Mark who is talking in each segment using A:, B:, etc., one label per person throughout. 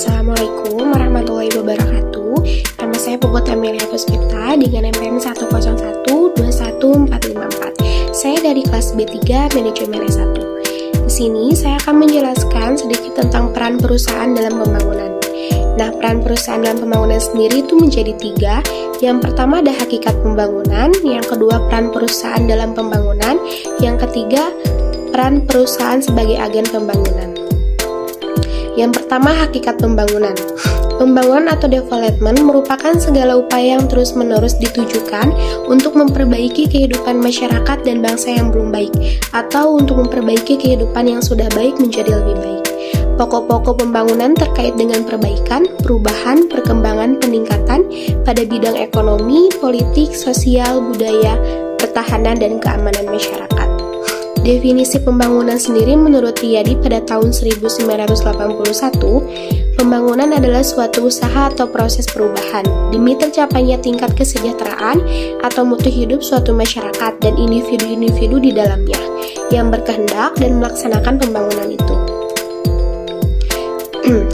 A: Assalamualaikum warahmatullahi wabarakatuh. Nama saya Puput Amelia Puspita dengan NPM 101211454. Saya dari kelas B3 Manajemen S1. Di sini saya akan menjelaskan sedikit tentang peran perusahaan dalam pembangunan. Nah, peran perusahaan dalam pembangunan sendiri itu menjadi 3. Yang pertama ada hakikat pembangunan, yang kedua peran perusahaan dalam pembangunan, yang ketiga peran perusahaan sebagai agen pembangunan. Yang pertama, hakikat pembangunan. Pembangunan atau development merupakan segala upaya yang terus-menerus ditujukan untuk memperbaiki kehidupan masyarakat dan bangsa yang belum baik, atau untuk memperbaiki kehidupan yang sudah baik menjadi lebih baik. Pokok-pokok pembangunan terkait dengan perbaikan, perubahan, perkembangan, peningkatan pada bidang ekonomi, politik, sosial, budaya, pertahanan, dan keamanan masyarakat. Definisi pembangunan sendiri menurut Riyadi pada tahun 1981, pembangunan adalah suatu usaha atau proses perubahan demi tercapainya tingkat kesejahteraan atau mutu hidup suatu masyarakat dan individu-individu di dalamnya yang berkehendak dan melaksanakan pembangunan itu.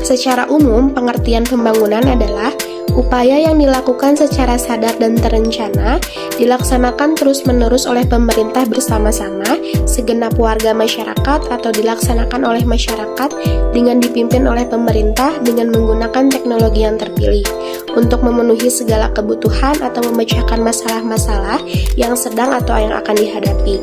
A: Secara umum, pengertian pembangunan adalah upaya yang dilakukan secara sadar dan terencana, dilaksanakan terus-menerus oleh pemerintah bersama-sama, segenap warga masyarakat atau dilaksanakan oleh masyarakat dengan dipimpin oleh pemerintah dengan menggunakan teknologi yang terpilih untuk memenuhi segala kebutuhan atau memecahkan masalah-masalah yang sedang atau yang akan dihadapi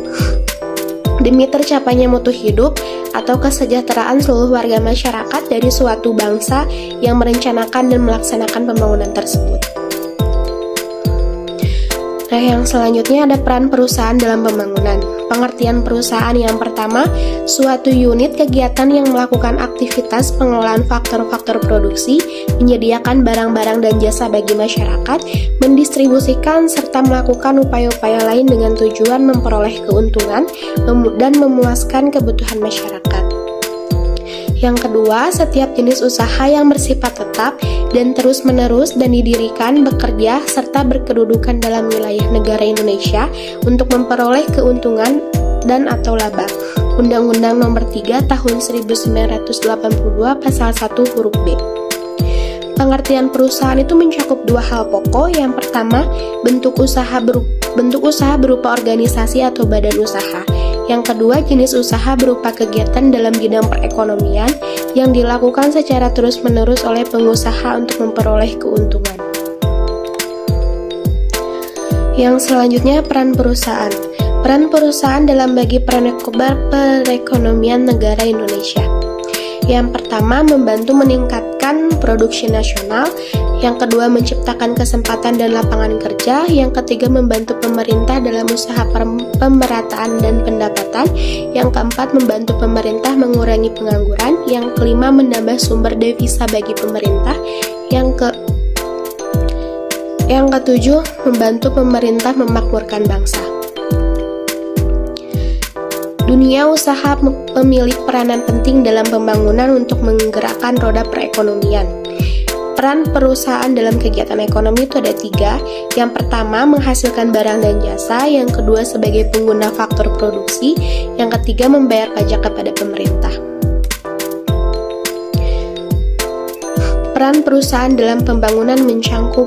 A: demi tercapainya mutu hidup atau kesejahteraan seluruh warga masyarakat dari suatu bangsa yang merencanakan dan melaksanakan pembangunan tersebut. Nah, yang selanjutnya ada peran perusahaan dalam pembangunan. Pengertian perusahaan yang pertama, suatu unit kegiatan yang melakukan aktivitas pengelolaan faktor-faktor produksi, menyediakan barang-barang dan jasa bagi masyarakat, mendistribusikan serta melakukan upaya-upaya lain dengan tujuan memperoleh keuntungan dan memuaskan kebutuhan masyarakat. Yang kedua, setiap jenis usaha yang bersifat tetap dan terus-menerus dan didirikan, bekerja, serta berkedudukan dalam wilayah negara Indonesia untuk memperoleh keuntungan dan atau laba. Undang-Undang Nomor 3 Tahun 1982 Pasal 1 Huruf B. Pengertian perusahaan itu mencakup 2 hal pokok. Yang pertama, bentuk usaha berupa organisasi atau badan usaha. Yang kedua, jenis usaha berupa kegiatan dalam bidang perekonomian yang dilakukan secara terus-menerus oleh pengusaha untuk memperoleh keuntungan. Yang selanjutnya, peran perusahaan. Peran perusahaan dalam bagi perekonomian negara Indonesia. Yang pertama, membantu meningkatkan produksi nasional. Yang kedua, menciptakan kesempatan dan lapangan kerja. Yang ketiga, membantu pemerintah dalam usaha pemerataan dan pendapatan. Yang keempat, membantu pemerintah mengurangi pengangguran. Yang kelima, menambah sumber devisa bagi pemerintah. Yang ketujuh, membantu pemerintah memakmurkan bangsa. Dunia usaha memiliki peranan penting dalam pembangunan untuk menggerakkan roda perekonomian. Peran perusahaan dalam kegiatan ekonomi itu ada 3. Yang pertama, menghasilkan barang dan jasa. Yang kedua, sebagai pengguna faktor produksi. Yang ketiga, membayar pajak kepada pemerintah. Peran perusahaan dalam pembangunan mencakup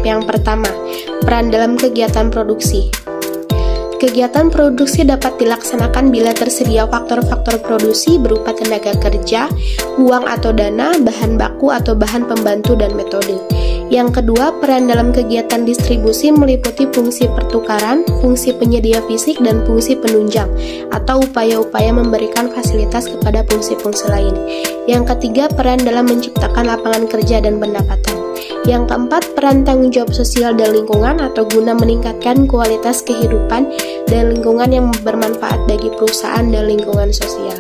A: yang pertama, peran dalam kegiatan produksi. Kegiatan produksi dapat dilaksanakan bila tersedia faktor-faktor produksi berupa tenaga kerja, uang atau dana, bahan baku atau bahan pembantu dan metode. Yang kedua, peran dalam kegiatan distribusi meliputi fungsi pertukaran, fungsi penyedia fisik, dan fungsi penunjang atau upaya-upaya memberikan fasilitas kepada fungsi-fungsi lain. Yang ketiga, peran dalam menciptakan lapangan kerja dan pendapatan. Yang keempat, peran tanggung jawab sosial dan lingkungan atau guna meningkatkan kualitas kehidupan dan lingkungan yang bermanfaat bagi perusahaan dan lingkungan sosial.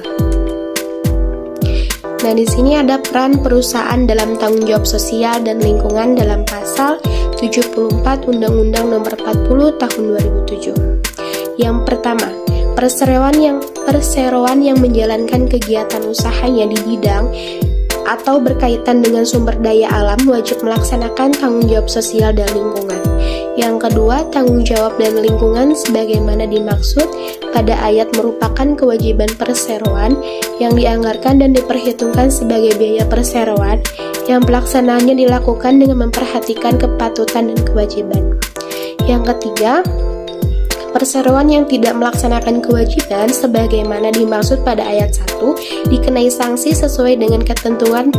A: Nah, di sini ada peran perusahaan dalam tanggung jawab sosial dan lingkungan dalam pasal 74 Undang-Undang Nomor 40 Tahun 2007. Yang pertama, perseroan yang menjalankan kegiatan usahanya di bidang atau berkaitan dengan sumber daya alam wajib melaksanakan tanggung jawab sosial dan lingkungan. Yang kedua, tanggung jawab dan lingkungan sebagaimana dimaksud pada ayat merupakan kewajiban perseroan yang dianggarkan dan diperhitungkan sebagai biaya perseroan yang pelaksanaannya dilakukan dengan memperhatikan kepatutan dan kewajiban. Yang ketiga, perseroan yang tidak melaksanakan kewajiban sebagaimana dimaksud pada ayat 1 dikenai sanksi sesuai dengan ketentuan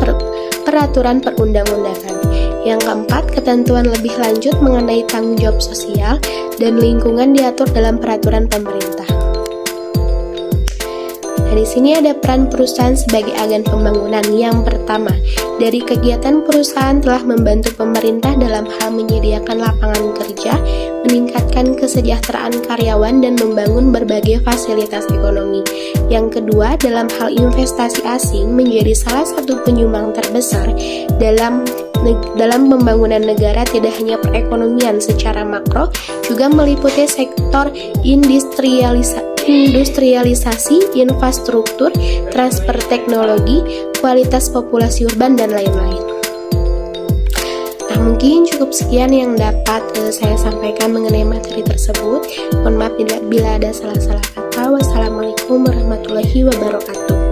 A: peraturan perundang-undangan. Yang keempat, ketentuan lebih lanjut mengenai tanggung jawab sosial dan lingkungan diatur dalam peraturan pemerintah. Nah, di sini ada peran perusahaan sebagai agen pembangunan. Yang pertama, dari kegiatan perusahaan telah membantu pemerintah dalam hal menyediakan lapangan kerja, meningkatkan kesejahteraan karyawan, dan membangun berbagai fasilitas ekonomi. Yang kedua, dalam hal investasi asing menjadi salah satu penyumbang terbesar dalam pembangunan negara, tidak hanya perekonomian secara makro, juga meliputi sektor industrialisasi, infrastruktur, transfer teknologi, kualitas populasi urban, dan lain-lain. Nah, mungkin cukup sekian yang dapat saya sampaikan mengenai materi tersebut. Mohon maaf bila ada salah-salah kata. Wassalamualaikum warahmatullahi wabarakatuh.